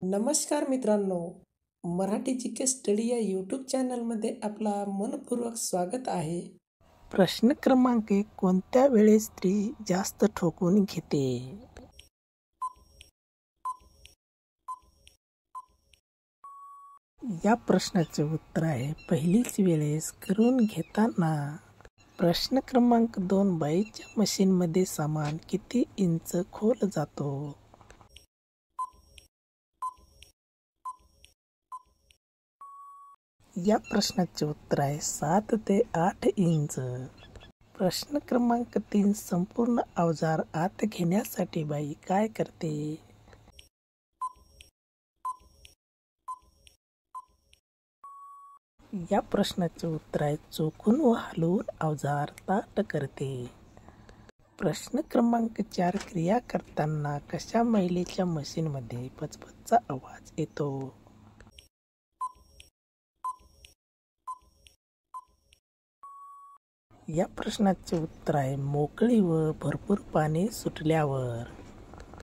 नमस्कार मित्रांनो, मराठी जी के स्टडी या यूट्यूब चॅनलमध्ये आपला मनपूर्वक स्वागत आहे. प्रश्न क्रमांक 1, कोणत्या वेळेस स्त्री जास्त ठोकून घेते? या प्रश्नाचे उत्तर आहे पहिलीच वेळेस करून घेताना. प्रश्न क्रमांक 2, बाईच्या मशीनमध्ये सामान किती इंच खोल जातो? या प्रश्नाचे उत्तर आहे 7 ते 8 इंच. प्रश्न क्रमांक 3, संपूर्ण अवजार आत घेण्यासाठी बाई काय करते? या प्रश्नाचे उत्तर आहे चोखून व हलवून अवजार ताठ करते. प्रश्न क्रमांक 4, क्रिया करताना कशा महिलेच्या मशीनमध्ये पचपचचा आवाज येतो? या प्रश्नाचे उत्तर आहे मोकळी व भरपूर पाणी सुटल्यावर.